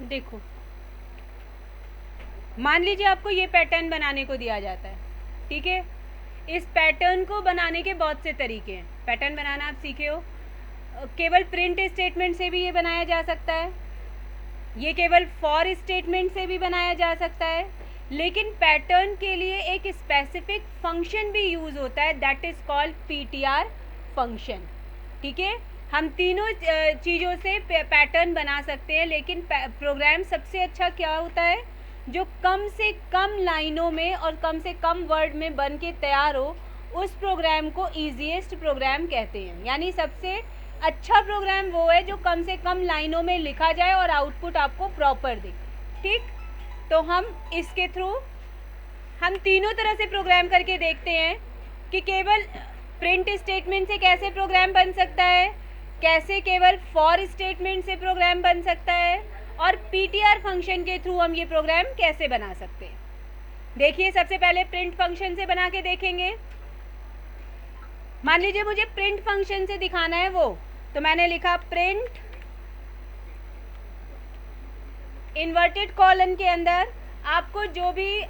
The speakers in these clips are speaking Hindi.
देखो, मान लीजिए आपको ये पैटर्न बनाने को दिया जाता है, ठीक है। इस पैटर्न को बनाने के बहुत से तरीके हैं। पैटर्न बनाना आप सीखे हो, केवल प्रिंट स्टेटमेंट से भी ये बनाया जा सकता है, ये केवल फॉर स्टेटमेंट से भी बनाया जा सकता है, लेकिन पैटर्न के लिए एक स्पेसिफिक फंक्शन भी यूज़ होता है, that is called PTR function, ठीक है। हम तीनों चीज़ों से पैटर्न बना सकते हैं, लेकिन प्रोग्राम सबसे अच्छा क्या होता है, जो कम से कम लाइनों में और कम से कम वर्ड में बन के तैयार हो, उस प्रोग्राम को ईजीएस्ट प्रोग्राम कहते हैं। यानी सबसे अच्छा प्रोग्राम वो है जो कम से कम लाइनों में लिखा जाए और आउटपुट आपको प्रॉपर दे, ठीक। तो हम इसके थ्रू हम तीनों तरह से प्रोग्राम करके देखते हैं कि केवल प्रिंट स्टेटमेंट से कैसे प्रोग्राम बन सकता है, कैसे केवल फॉर स्टेटमेंट से प्रोग्राम बन सकता है, और PTR फंक्शन के थ्रू हम ये प्रोग्राम कैसे बना सकते हैं। देखिए, सबसे पहले प्रिंट फंक्शन से बना के देखेंगे। मान लीजिए मुझे प्रिंट फंक्शन से दिखाना है वो, तो मैंने लिखा प्रिंट इन्वर्टेड कॉलन के अंदर आपको जो भी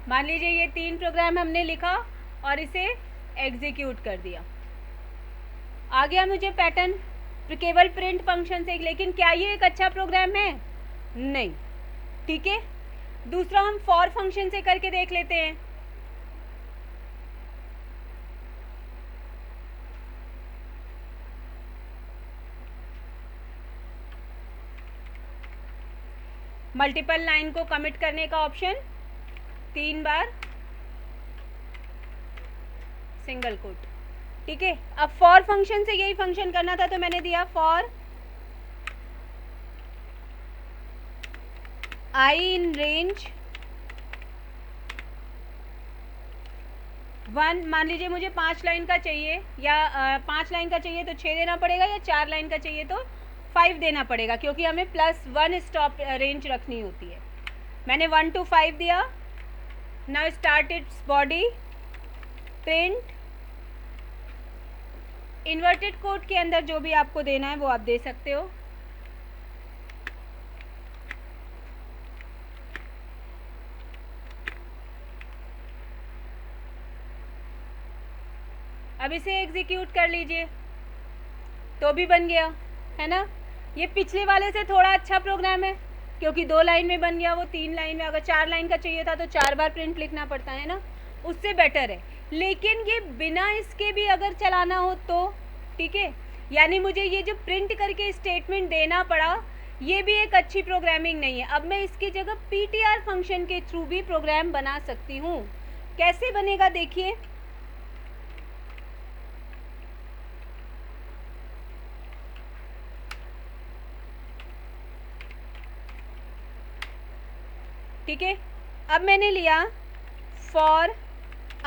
मान लीजिए ये 3 प्रोग्राम हमने लिखा और इसे एग्जीक्यूट कर दिया, आ गया मुझे पैटर्न केवल प्रिंट फंक्शन से। लेकिन क्या ये एक अच्छा प्रोग्राम है? नहीं, ठीक है। दूसरा हम फॉर फंक्शन से करके देख लेते हैं। मल्टीपल लाइन को कमिट करने का ऑप्शन, 3 बार सिंगल कोट, ठीक है। अब फॉर फंक्शन से यही फंक्शन करना था, तो मैंने दिया फॉर I इन रेंज 1। मान लीजिए मुझे 5 लाइन का चाहिए, या 5 लाइन का चाहिए तो 6 देना पड़ेगा, या 4 लाइन का चाहिए तो 5 देना पड़ेगा, क्योंकि हमें +1 स्टॉप रेंज रखनी होती है। मैंने 1 to 5 दिया। Now start its body print inverted code के अंदर जो भी आपको देना है वो आप दे सकते हो। अब इसे एग्जीक्यूट कर लीजिए, तो भी बन गया, है ना। ये पिछले वाले से थोड़ा अच्छा प्रोग्राम है, क्योंकि 2 लाइन में बन गया, वो 3 लाइन में। अगर 4 लाइन का चाहिए था तो 4 बार प्रिंट लिखना पड़ता है ना, उससे बेटर है। लेकिन ये बिना इसके भी अगर चलाना हो तो ठीक है। यानी मुझे ये जो प्रिंट करके स्टेटमेंट देना पड़ा, ये भी एक अच्छी प्रोग्रामिंग नहीं है। अब मैं इसकी जगह PTR फंक्शन के थ्रू भी प्रोग्राम बना सकती हूँ। कैसे बनेगा देखिए। ठीक है, अब मैंने लिया फॉर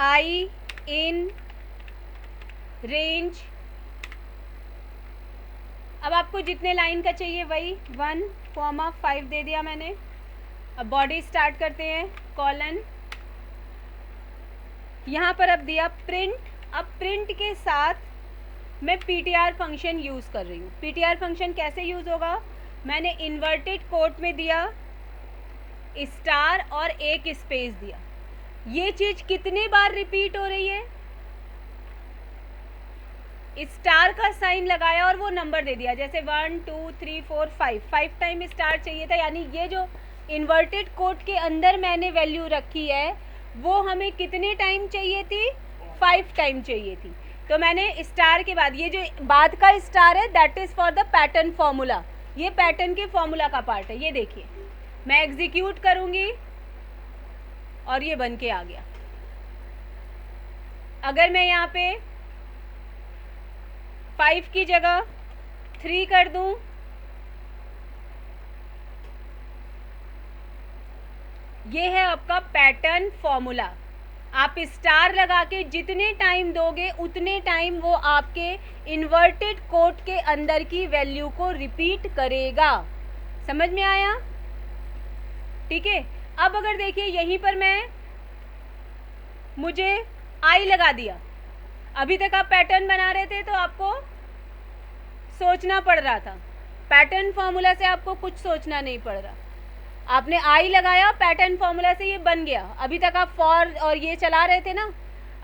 I इन रेंज, अब आपको जितने लाइन का चाहिए वही 1,5 दे दिया मैंने। अब बॉडी स्टार्ट करते हैं, कॉलन, यहाँ पर अब दिया प्रिंट। अब प्रिंट के साथ मैं PTR फंक्शन यूज़ कर रही हूँ। PTR फंक्शन कैसे यूज़ होगा, मैंने इन्वर्टेड कोट में दिया स्टार और एक स्पेस दिया। ये चीज़ कितनी बार रिपीट हो रही है, स्टार का साइन लगाया और वो नंबर दे दिया, जैसे 1 2 3 4 5 टाइम स्टार चाहिए था। यानी ये जो इन्वर्टेड कोट के अंदर मैंने वैल्यू रखी है वो हमें कितने टाइम चाहिए थी, 5 टाइम चाहिए थी। तो मैंने स्टार के बाद ये जो बाद का स्टार है that is for the pattern formula, ये पैटर्न के फॉर्मूला का पार्ट है। ये देखिए, मैं एग्जीक्यूट करूँगी और ये बन के आ गया। अगर मैं यहाँ पे 5 की जगह 3 कर दूं, ये है आपका पैटर्न फॉर्मूला। आप स्टार लगा के जितने टाइम दोगे उतने टाइम वो आपके इन्वर्टेड कोट के अंदर की वैल्यू को रिपीट करेगा। समझ में आया? ठीक है। अब अगर देखिए यहीं पर मुझे आई लगा दिया, अभी तक आप पैटर्न बना रहे थे तो आपको सोचना पड़ रहा था, पैटर्न फॉर्मूला से आपको कुछ सोचना नहीं पड़ रहा। आपने आई लगाया, पैटर्न फॉर्मूला से ये बन गया। अभी तक आप फॉर और ये चला रहे थे ना।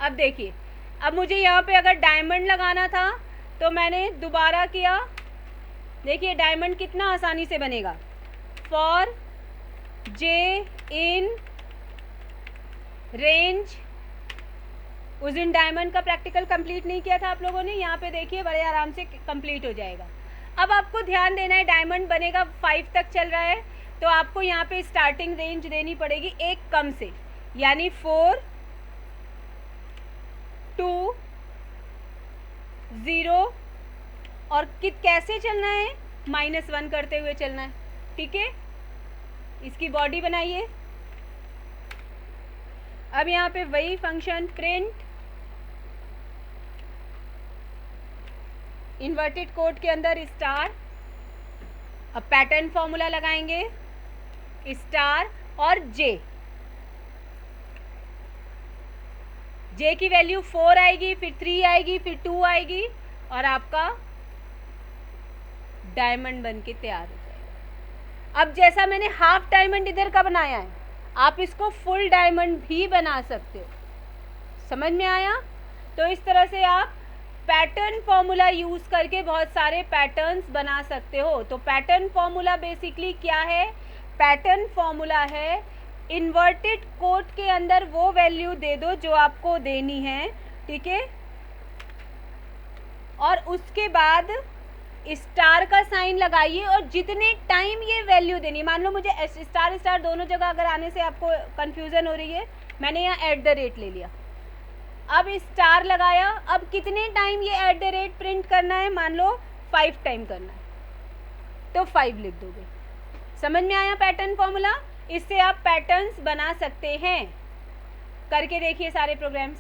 अब देखिए, अब मुझे यहाँ पे अगर डायमंड लगाना था तो मैंने दोबारा किया। देखिए डायमंड कितना आसानी से बनेगा। फॉर जे इन रेंज, उस दिन डायमंड का प्रैक्टिकल कंप्लीट नहीं किया था आप लोगों ने, यहाँ पे देखिए बड़े आराम से कंप्लीट हो जाएगा। अब आपको ध्यान देना है, डायमंड बनेगा 5 तक चल रहा है तो आपको यहाँ पे स्टार्टिंग रेंज देनी पड़ेगी एक कम से, यानी 4 2 0 और कैसे चलना है, -1 करते हुए चलना है। ठीक है, इसकी बॉडी बनाइए। अब यहाँ पे वही फंक्शन प्रिंट इन्वर्टेड कोट के अंदर स्टार, अब पैटर्न फॉर्मूला लगाएंगे स्टार और जे की वैल्यू 4 आएगी, फिर 3 आएगी, फिर 2 आएगी और आपका डायमंड बन के तैयार हो जाएगा। अब जैसा मैंने हाफ डायमंड इधर का बनाया है, आप इसको फुल डायमंड भी बना सकते हो। समझ में आया? तो इस तरह से आप पैटर्न फॉर्मूला यूज़ करके बहुत सारे पैटर्न्स बना सकते हो। तो पैटर्न फॉर्मूला बेसिकली क्या है? पैटर्न फॉर्मूला है इन्वर्टेड कोट के अंदर वो वैल्यू दे दो जो आपको देनी है, ठीक है, और उसके बाद स्टार का साइन लगाइए और जितने टाइम ये वैल्यू देनी, मान लो मुझे स्टार स्टार दोनों जगह अगर आने से आपको कंफ्यूजन हो रही है, मैंने यहाँ @ ले लिया, अब स्टार लगाया, अब कितने टाइम ये @ प्रिंट करना है, मान लो 5 टाइम करना है तो 5 लिख दोगे। समझ में आया पैटर्न फॉर्मूला? इससे आप पैटर्न्स बना सकते हैं। करके देखिए सारे प्रोग्राम्स।